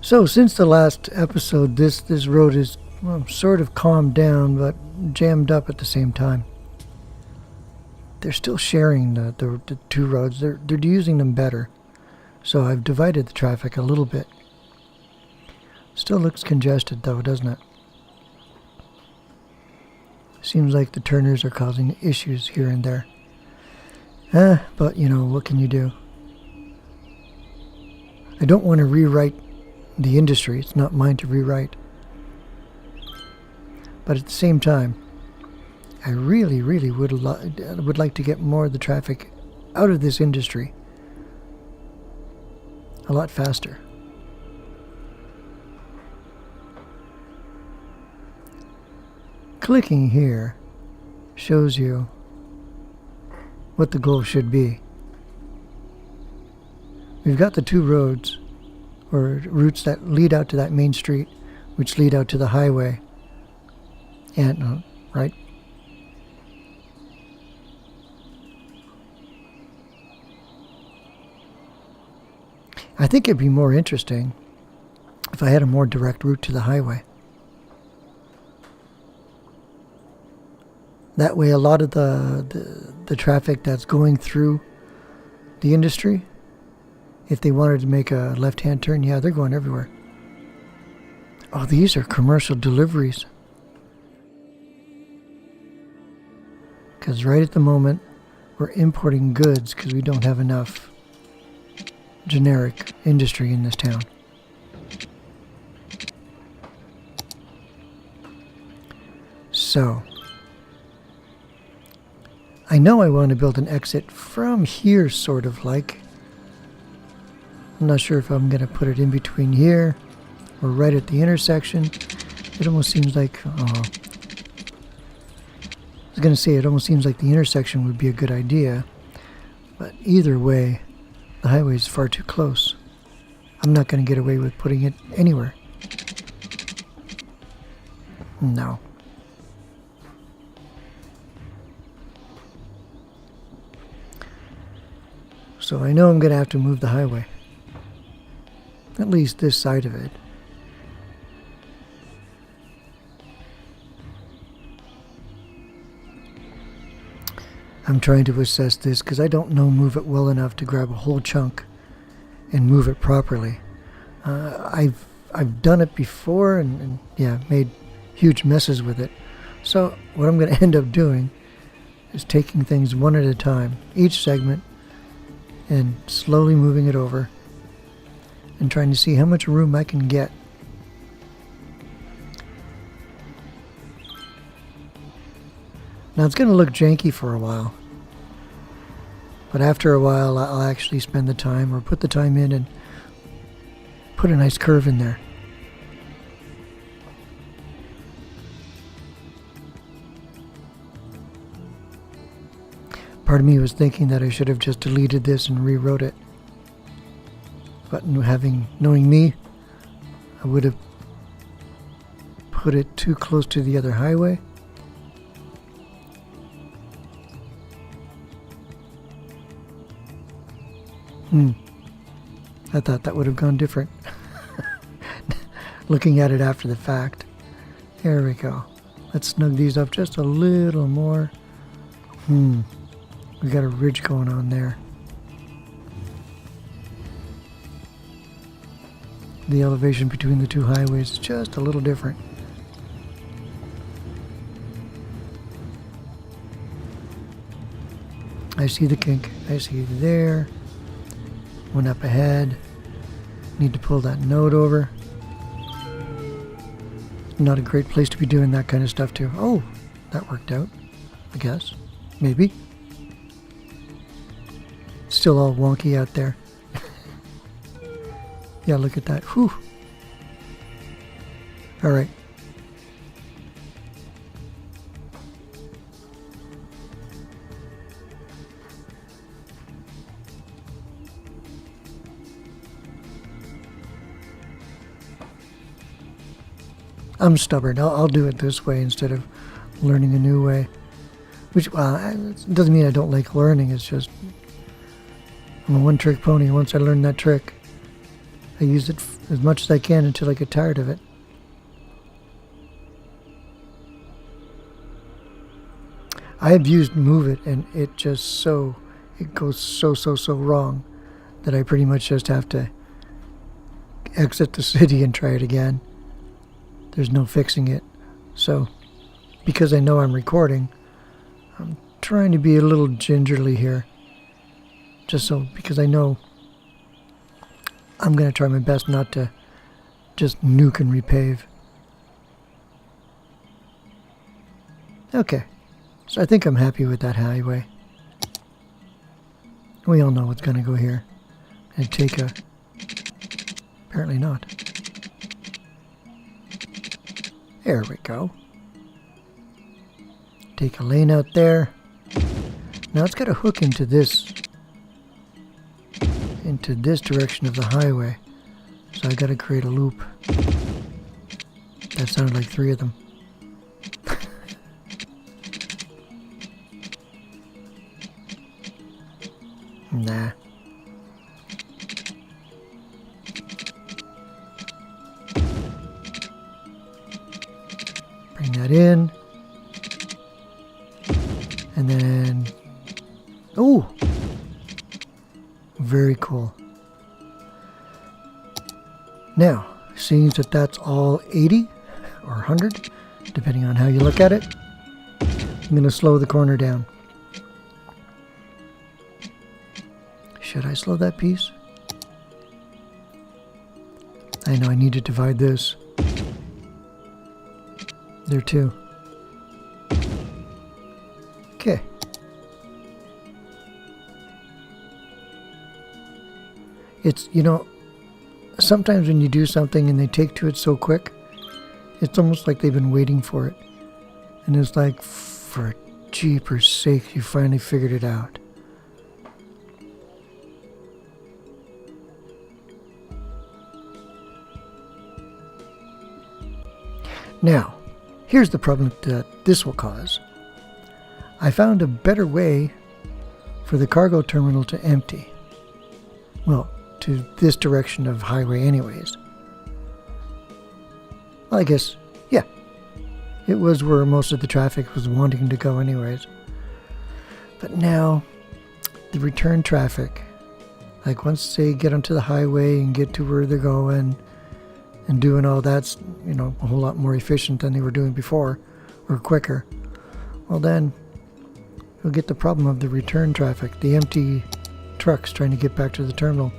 So since the last episode, this road is sort of calmed down, but jammed up at the same time. They're still sharing the two roads. They're using them better. So I've divided the traffic a little bit. Still looks congested though, doesn't it? Seems like the turners are causing issues here and there. But you know, what can you do? I don't want to rewrite the industry. It's not mine to rewrite. But at the same time, I really would like to get more of the traffic out of this industry a lot faster. Clicking here shows you what the goal should be. We've got the two roads, or routes that lead out to that main street, which lead out to the highway. And, right? I think it'd be more interesting if I had a more direct route to the highway. That way a lot of the traffic that's going through the industry, if they wanted to make a left-hand turn, yeah, they're going everywhere. Oh, these are commercial deliveries. Because right at the moment, we're importing goods because we don't have enough generic industry in this town. So, I know I want to build an exit from here, sort of like. I'm not sure if I'm going to put it in between here or right at the intersection. It almost seems like, I was going to say, it almost seems like the intersection would be a good idea. But either way, the highway is far too close. I'm not going to get away with putting it anywhere. No. So I know I'm going to have to move the highway. At least this side of it. I'm trying to assess this because I don't know move it well enough to grab a whole chunk and move it properly. I've done it before and yeah, made huge messes with it. So what I'm going to end up doing is taking things one at a time, each segment, and slowly moving it over and trying to see how much room I can get. Now it's going to look janky for a while, but after a while I'll actually spend the time or put the time in and put a nice curve in there. Part of me was thinking that I should have just deleted this and rewrote it. But knowing me, I would have put it too close to the other highway. I thought that would have gone different. Looking at it after the fact. There we go. Let's snug these up just a little more. We got a ridge going on there. The elevation between the two highways is just a little different. I see the kink. I see there. One up ahead. Need to pull that node over. Not a great place to be doing that kind of stuff too. Oh, that worked out, I guess. Maybe. Still all wonky out there. Yeah, look at that. Whew. All right. I'm stubborn. I'll do it this way instead of learning a new way. Which, it doesn't mean I don't like learning. It's just I'm a one-trick pony. Once I learn that trick, I use it as much as I can until I get tired of it. I have used Move It, and it goes so wrong that I pretty much just have to exit the city and try it again. There's no fixing it. So, because I know I'm recording, I'm trying to be a little gingerly here. Because I know I'm going to try my best not to just nuke and repave. Okay. So I think I'm happy with that highway. We all know what's going to go here. And take a... Apparently not. There we go. Take a lane out there. Now it's got to hook into this direction of the highway. So I got to create a loop. That sounded like 3 of them. Nah. Bring that in. And then... Oh! Very cool. Now, seeing that that's all 80 or 100, depending on how you look at it, I'm going to slow the corner down. Should I slow that piece? I know I need to divide this. There too. Okay. It's, sometimes when you do something and they take to it so quick, it's almost like they've been waiting for it. And it's like, for jeepers sake, you finally figured it out. Now, here's the problem that this will cause. I found a better way for the cargo terminal to empty. Well, to this direction of highway anyways. Well, I guess, yeah. It was where most of the traffic was wanting to go anyways. But now, the return traffic, like once they get onto the highway and get to where they're going, and doing all that's, a whole lot more efficient than they were doing before, or quicker, well then, you'll get the problem of the return traffic, the empty trucks trying to get back to the terminal.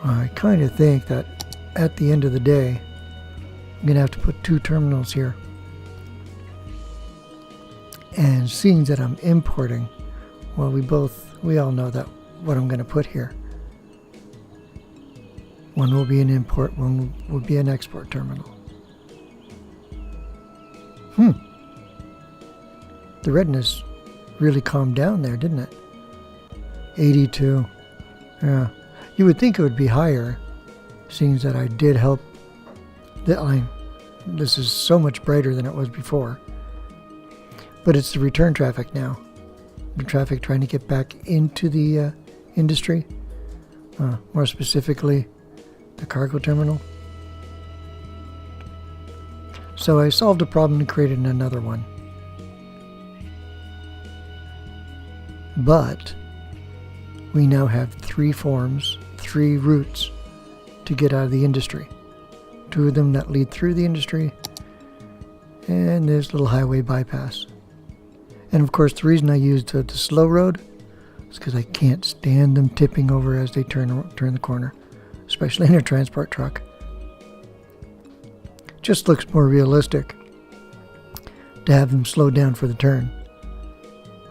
I kind of think that at the end of the day, I'm going to have to put 2 terminals here. And seeing that I'm importing, well, we all know that what I'm going to put here. One will be an import, one will be an export terminal. The redness really calmed down there, didn't it? 82. Yeah. You would think it would be higher, seeing that I did help. This is so much brighter than it was before. But it's the return traffic now. The traffic trying to get back into the industry. More specifically, the cargo terminal. So I solved a problem and created another one. But we now have 3 forms, 3 routes to get out of the industry. 2 of them that lead through the industry, and this little highway bypass. And of course, the reason I used the slow road is because I can't stand them tipping over as they turn the corner, especially in a transport truck. Just looks more realistic to have them slow down for the turn,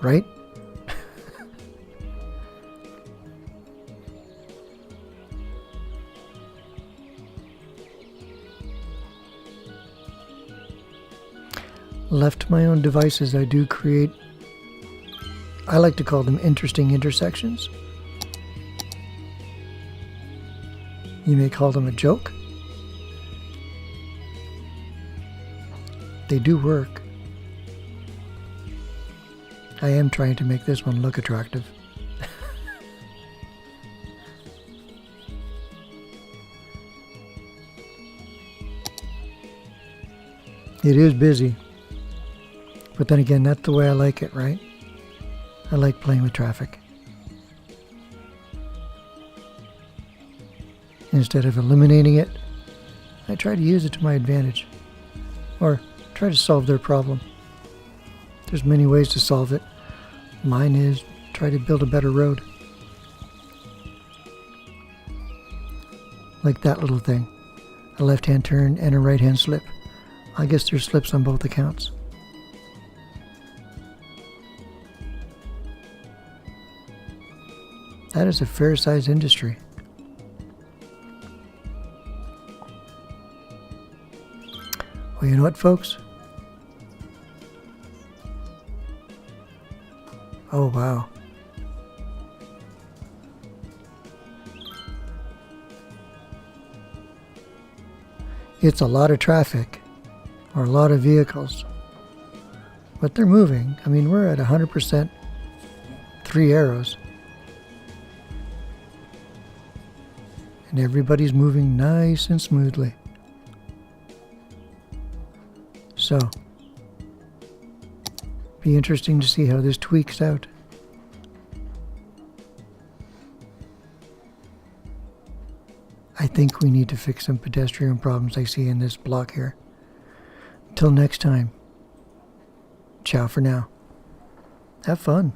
right? Left to my own devices, I do create, I like to call them interesting intersections. You may call them a joke. They do work. I am trying to make this one look attractive. It is busy. But then again, that's the way I like it, right? I like playing with traffic. Instead of eliminating it, I try to use it to my advantage. Or try to solve their problem. There's many ways to solve it. Mine is try to build a better road. Like that little thing. A left-hand turn and a right-hand slip. I guess there's slips on both accounts. That is a fair-sized industry. Well, you know what, folks? Oh, wow. It's a lot of traffic, or a lot of vehicles. But they're moving. I mean, we're at 100%, 3 arrows. And everybody's moving nice and smoothly. So, be interesting to see how this tweaks out. I think we need to fix some pedestrian problems I see in this block here. Till next time, ciao for now. Have fun.